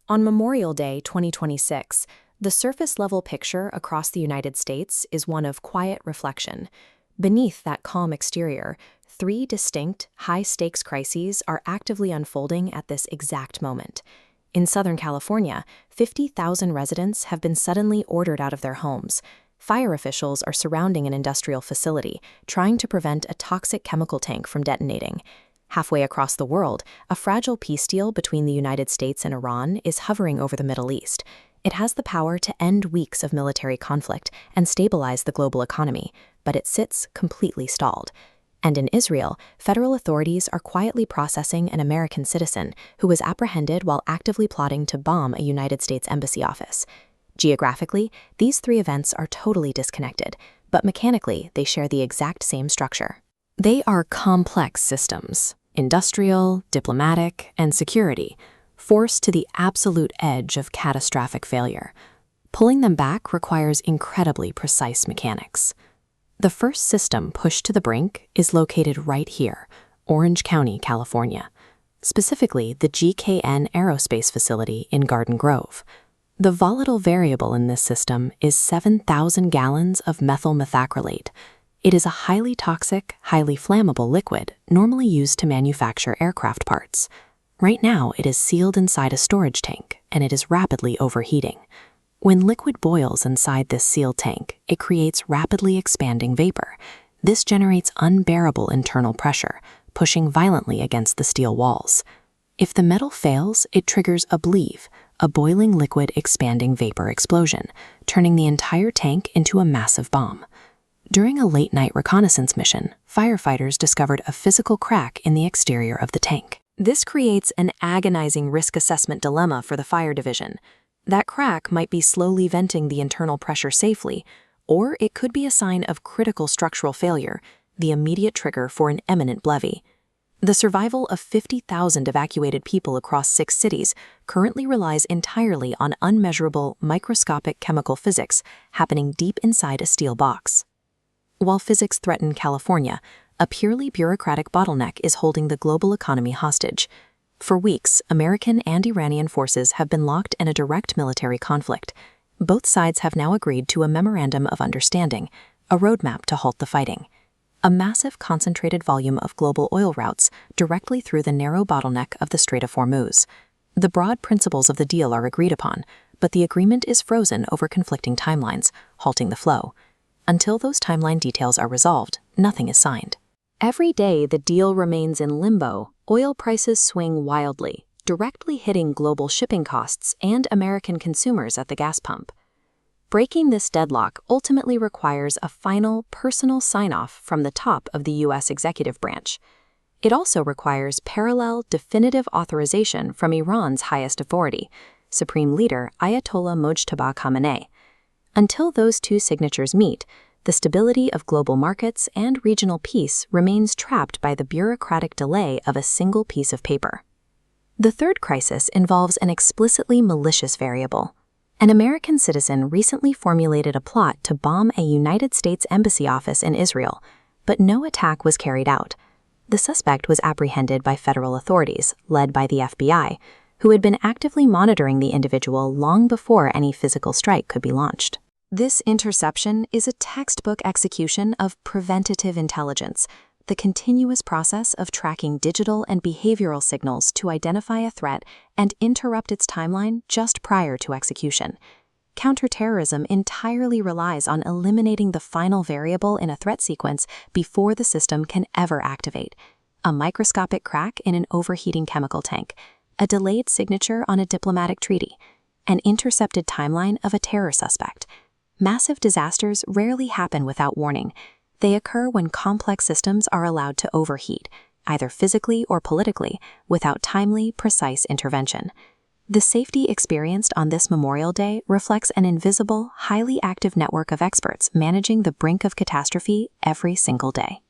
On Memorial Day 2026, the surface-level picture across the United States is one of quiet reflection. Beneath that calm exterior, three distinct, high-stakes crises are actively unfolding at this exact moment. In Southern California, 50,000 residents have been suddenly ordered out of their homes. Fire officials are surrounding an industrial facility, trying to prevent a toxic chemical tank from detonating. Halfway across the world, a fragile peace deal between the United States and Iran is hovering over the Middle East. It has the power to end weeks of military conflict and stabilize the global economy, but it sits completely stalled. And in Israel, federal authorities are quietly processing an American citizen who was apprehended while actively plotting to bomb a United States embassy office. Geographically, these three events are totally disconnected, but mechanically, they share the exact same structure. They are complex systems, industrial, diplomatic, and security, forced to the absolute edge of catastrophic failure. Pulling them back requires incredibly precise mechanics. The first system pushed to the brink is located right here, Orange County, California, specifically the GKN Aerospace Facility in Garden Grove. The volatile variable in this system is 7,000 gallons of methyl methacrylate. It is a highly toxic, highly flammable liquid normally used to manufacture aircraft parts. Right now, it is sealed inside a storage tank, and it is rapidly overheating. When liquid boils inside this sealed tank, it creates rapidly expanding vapor. This generates unbearable internal pressure, pushing violently against the steel walls. If the metal fails, it triggers a BLEVE, a boiling liquid expanding vapor explosion, turning the entire tank into a massive bomb. During a late-night reconnaissance mission, firefighters discovered a physical crack in the exterior of the tank. This creates an agonizing risk assessment dilemma for the fire division. That crack might be slowly venting the internal pressure safely, or it could be a sign of critical structural failure, the immediate trigger for an imminent BLEVE. The survival of 50,000 evacuated people across 6 cities currently relies entirely on unmeasurable, microscopic chemical physics happening deep inside a steel box. While physics threaten California, a purely bureaucratic bottleneck is holding the global economy hostage. For weeks, American and Iranian forces have been locked in a direct military conflict. Both sides have now agreed to a memorandum of understanding, a roadmap to halt the fighting. A massive concentrated volume of global oil routes directly through the narrow bottleneck of the Strait of Hormuz. The broad principles of the deal are agreed upon, but the agreement is frozen over conflicting timelines, halting the flow. Until those timeline details are resolved, nothing is signed. Every day the deal remains in limbo, oil prices swing wildly, directly hitting global shipping costs and American consumers at the gas pump. Breaking this deadlock ultimately requires a final, personal sign-off from the top of the U.S. executive branch. It also requires parallel, definitive authorization from Iran's highest authority, Supreme Leader Ayatollah Mojtaba Khamenei. Until those two signatures meet, the stability of global markets and regional peace remains trapped by the bureaucratic delay of a single piece of paper. The third crisis involves an explicitly malicious variable. An American citizen recently formulated a plot to bomb a United States embassy office in Israel, but no attack was carried out. The suspect was apprehended by federal authorities, led by the FBI, who had been actively monitoring the individual long before any physical strike could be launched. This interception is a textbook execution of preventative intelligence, the continuous process of tracking digital and behavioral signals to identify a threat and interrupt its timeline just prior to execution. Counterterrorism entirely relies on eliminating the final variable in a threat sequence before the system can ever activate. A microscopic crack in an overheating chemical tank, a delayed signature on a diplomatic treaty, an intercepted timeline of a terror suspect. Massive disasters rarely happen without warning. They occur when complex systems are allowed to overheat, either physically or politically, without timely, precise intervention. The safety experienced on this Memorial Day reflects an invisible, highly active network of experts managing the brink of catastrophe every single day.